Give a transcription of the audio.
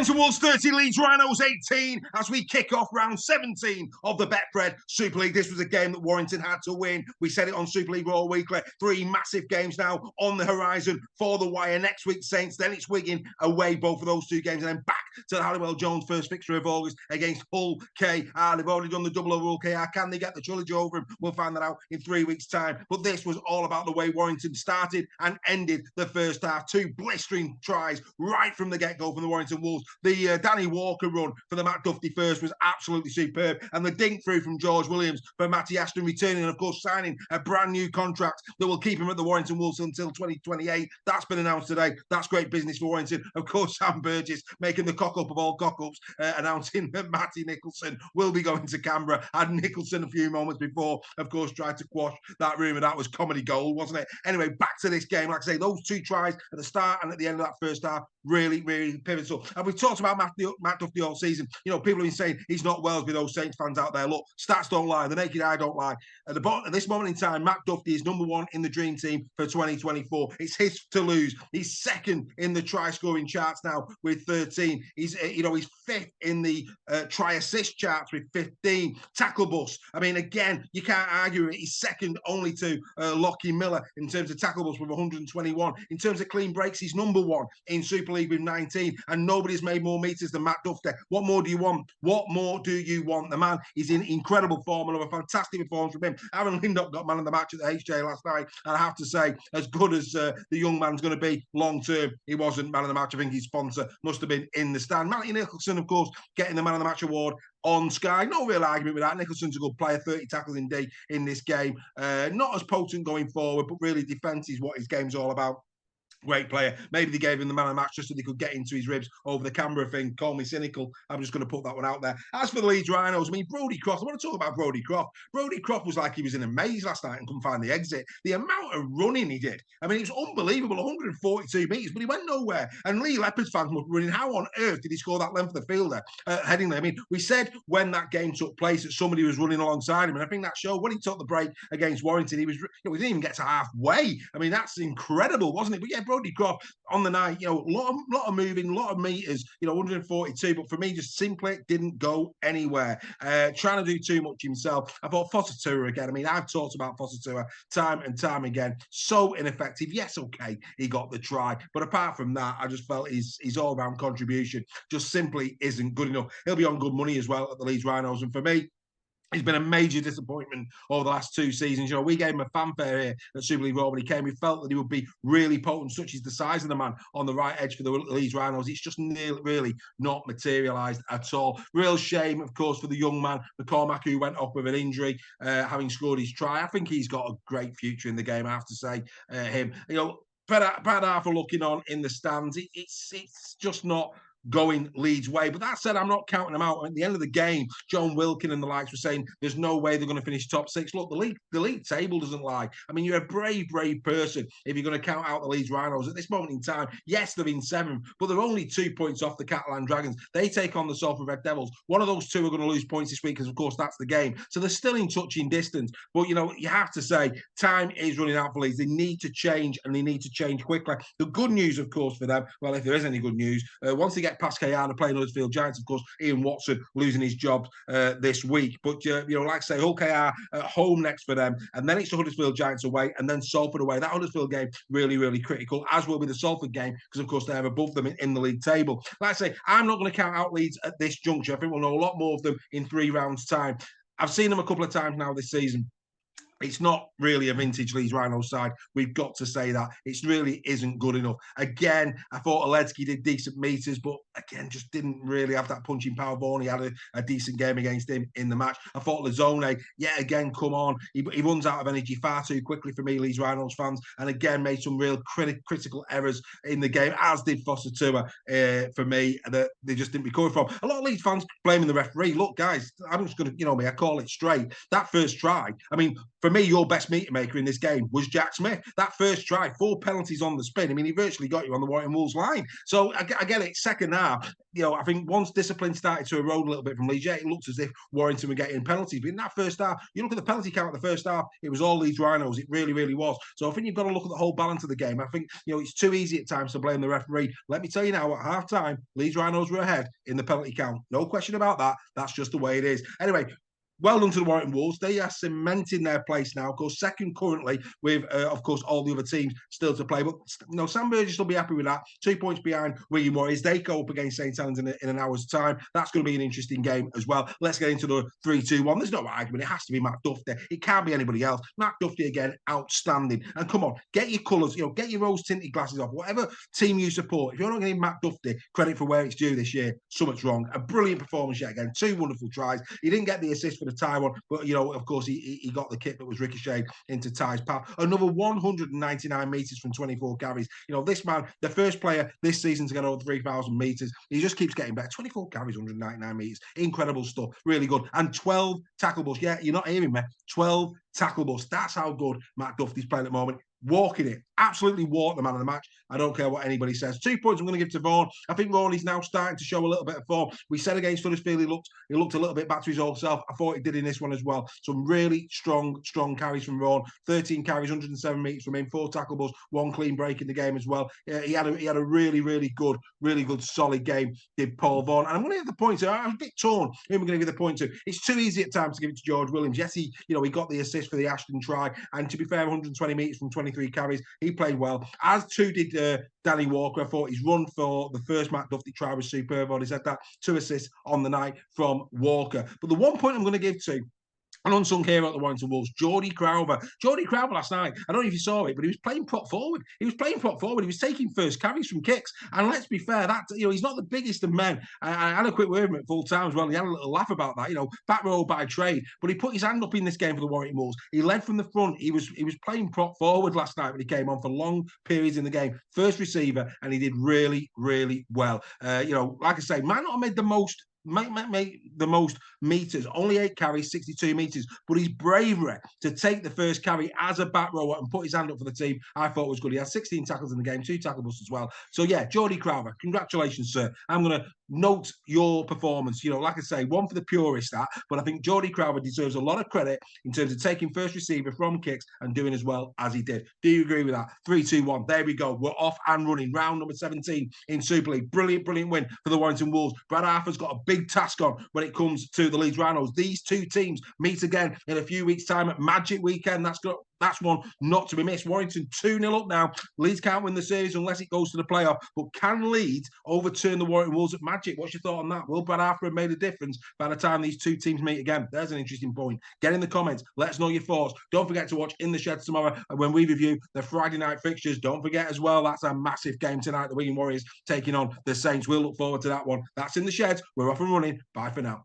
Warrington Wolves 30, Leeds Rhinos 18 as we kick off round 17 of the Betfred Super League. This was a game that Warrington had to win. We said it on Super League Raw Weekly. 3 massive games now on the horizon for the wire. Next week, Saints, then it's Wigan away, both of those 2 games, and then back to the Halliwell Jones first fixture of August against Hull KR. They've already done the double over Hull KR. Can they get the trilogy over him? We'll find that out in 3 weeks' time. But this was all about the way Warrington started and ended the first half. 2 blistering tries right from the get-go from the Warrington Wolves. The Danny Walker run for the Matt Duffy first was absolutely superb, and the dink through from George Williams for Matty Ashton returning and, of course, signing a brand new contract that will keep him at the Warrington Wolves until 2028. That's been announced today. That's great business for Warrington. Of course, Sam Burgess making the cock-up of all cock-ups, announcing that Matty Nicholson will be going to Canberra. Had Nicholson a few moments before, of course, tried to quash that rumour. That was comedy gold, wasn't it? Anyway, back to this game. Like I say, those 2 tries at the start and at the end of that first half, really, really pivotal. And we've talked about Matt Duffy all season. You know, people have been saying he's not Wellesby, those Saints fans out there. Look, stats don't lie. The naked eye don't lie. At this moment in time, Matt Duffy is number 1 in the dream team for 2024. It's his to lose. He's second in the try-scoring charts now with 13. He's 5th in the try-assist charts with 15. Tackle bust. I mean, again, you can't argue it. He's second only to Lockie Miller in terms of tackle bust with 121. In terms of clean breaks, he's number 1 in Super League with 19. And nobody's made more meters than Matt Duffy. What more do you want? What more do you want? The man is in incredible form and a fantastic performance from him. Aaron Lindop got man of the match at the HJ last night. And I have to say, as good as the young man's going to be long term, he wasn't man of the match. I think his sponsor must have been in the stand. Matty Nicholson, of course, getting the man of the match award on Sky. No real argument with that. Nicholson's a good player, 30 tackles in D in this game. Not as potent going forward, but really defence is what his game's all about. Great player. Maybe they gave him the man of the match just so they could get into his ribs over the Canberra thing. Call me cynical. I'm just going to put that one out there. As for the Leeds Rhinos, I mean, Brodie Croft, I want to talk about Brodie Croft. Brodie Croft was like he was in a maze last night and couldn't find the exit. The amount of running he did, I mean, it was unbelievable, 142 metres, but he went nowhere. And Lee Leopards fans were running. How on earth did he score that length of the fielder heading there? I mean, we said when that game took place that somebody was running alongside him, and I think that showed when he took the break against Warrington, he didn't even get to halfway. I mean, that's incredible, wasn't it? But yeah, Brodie Croft, on the night, a lot of moving, a lot of meters, 142, but for me, just simply didn't go anywhere. Trying to do too much himself. I thought Fosatua again. I mean, I've talked about Fosatua time and time again. So ineffective. Yes, okay, he got the try, but apart from that, I just felt his all-round contribution just simply isn't good enough. He'll be on good money as well at the Leeds Rhinos, and for me, he's been a major disappointment over the last 2 seasons. We gave him a fanfare here at Super League Raw when he came. We felt that he would be really potent, such as the size of the man on the right edge for the Leeds Rhinos. It's just really not materialised at all. Real shame, of course, for the young man, McCormack, who went off with an injury, having scored his try. I think he's got a great future in the game, I have to say. Brad Arthur looking on in the stands. It's just not going Leeds' way. But that said, I'm not counting them out. At the end of the game, John Wilkin and the likes were saying there's no way they're going to finish top 6. Look, the league table doesn't lie. I mean, you're a brave person if you're going to count out the Leeds Rhinos. At this moment in time, yes, they're in 7th, but they're only 2 points off the Catalan Dragons. They take on the Salford Red Devils. One of those 2 are going to lose points this week because, of course, that's the game. So they're still in touching distance. But, you have to say, time is running out for Leeds. They need to change, and they need to change quickly. The good news, of course, for them, well, if there is any good news, once they get past KR and playing Huddersfield Giants, of course, Ian Watson losing his job this week. But, like I say, Hull KR at home next for them. And then it's the Huddersfield Giants away and then Salford away. That Huddersfield game really critical, as will be the Salford game, because, of course, they're above them in the league table. Like I say, I'm not going to count out Leeds at this juncture. I think we'll know a lot more of them in 3 rounds' time. I've seen them a couple of times now this season. It's not really a vintage Leeds Rhinos side. We've got to say that. It really isn't good enough. Again, I thought Oledsky did decent meters, but again, just didn't really have that punching power. Vaughan had a decent game against him in the match. I thought Lazone, yet again, come on. He runs out of energy far too quickly for me, Leeds Rhinos fans, and again, made some real critical errors in the game, as did Fosatua for me, that they just didn't recover from. A lot of Leeds fans blaming the referee. Look, guys, I'm just going to, I call it straight. That first try, I mean, for me, your best meter maker in this game was Jack Smith. That first try, 4 penalties on the spin. I mean, he virtually got you on the Warrington Wolves line. So I get it. Second half, I think once discipline started to erode a little bit from Leeds, it looked as if Warrington were getting penalties. But in that first half, you look at the penalty count at the first half, it was all Leeds Rhinos. It really, really was. So I think you've got to look at the whole balance of the game. I think, it's too easy at times to blame the referee. Let me tell you now, at half time, Leeds Rhinos were ahead in the penalty count. No question about that. That's just the way it is. Anyway, well done to the Warrington Wolves. They are cementing their place now. Of course, second currently with, of course, all the other teams still to play. But Sam Burgess will be happy with that. 2 points behind Wigan Warriors. They go up against St Helens in an hour's time. That's going to be an interesting game as well. Let's get into the 3-2-1. There's no argument. It has to be Matt Duffy. It can't be anybody else. Matt Duffy again, outstanding. And come on, get your colours, get your rose-tinted glasses off. Whatever team you support, if you're not going to give Matt Duffy credit for where it's due this year, something's wrong. A brilliant performance yet again. 2 wonderful tries. He didn't get the assist for the tie one, but of course he got the kick that was ricocheted into Ty's path. Another 199 metres from 24 carries. This man, the first player this season to get over 3,000 metres. He just keeps getting better. 24 carries, 199 metres. Incredible stuff. Really good. And 12 tackle busts. Yeah, you're not hearing me. 12 tackle busts. That's how good Matt Duffy's playing at the moment. Walking it. Absolutely walked the man of the match. I don't care what anybody says. 2 points I'm going to give to Vaughan. I think Vaughan is now starting to show a little bit of form. We said against Huddersfield he looked a little bit back to his old self. I thought he did in this one as well. Some really strong carries from Vaughan. 13 carries, 107 metres from him, 4 tackle busts, 1 clean break in the game as well. He had a really good solid game, did Paul Vaughan. And I'm going to give the point to, I was a bit torn who am I going to give the point to. It's too easy at times to give it to George Williams. Yes, he got the assist for the Ashton try, and to be fair, 120 metres from 23 carries. He played well, as too did Danny Walker. I thought his run for the first Matt Duffy try was superb. Already said that. 2 assists on the night from Walker. But the one point I'm going to give to an unsung hero at the Warrington Wolves, Jordy Crowther. Jordy Crowther last night, I don't know if you saw it, but he was playing prop forward. He was taking first carries from kicks. And let's be fair, that he's not the biggest of men. I had a quick word with him at full time as well. He had a little laugh about that, back row by trade. But he put his hand up in this game for the Warrington Wolves. He led from the front. He was playing prop forward last night when he came on for long periods in the game. First receiver, and he did really, really well. Like I say, might not have made the most meters, only 8 carries, 62 meters, but his bravery to take the first carry as a back rower and put his hand up for the team, I thought was good. He had 16 tackles in the game, 2 tackle busts as well. So yeah, Jordy Crowther, congratulations, sir. I'm going to note your performance. Like I say, one for the purist, but I think Jordy Crowther deserves a lot of credit in terms of taking first receiver from kicks and doing as well as he did. Do you agree with that? 3-2-1. There we go. We're off and running. Round number 17 in Super League. Brilliant win for the Warrington Wolves. Brad Arthur's got a big task on when it comes to the Leeds Rhinos. These 2 teams meet again in a few weeks' time at Magic Weekend. That's one not to be missed. Warrington 2-0 up now. Leeds can't win the series unless it goes to the playoff. But can Leeds overturn the Warrington Wolves at Magic? What's your thought on that? Will Brad Arthur have made a difference by the time these 2 teams meet again? There's an interesting point. Get in the comments. Let us know your thoughts. Don't forget to watch In the Sheds tomorrow when we review the Friday night fixtures. Don't forget as well, that's a massive game tonight. The Wigan Warriors taking on the Saints. We'll look forward to that one. That's In the Sheds. We're off and running. Bye for now.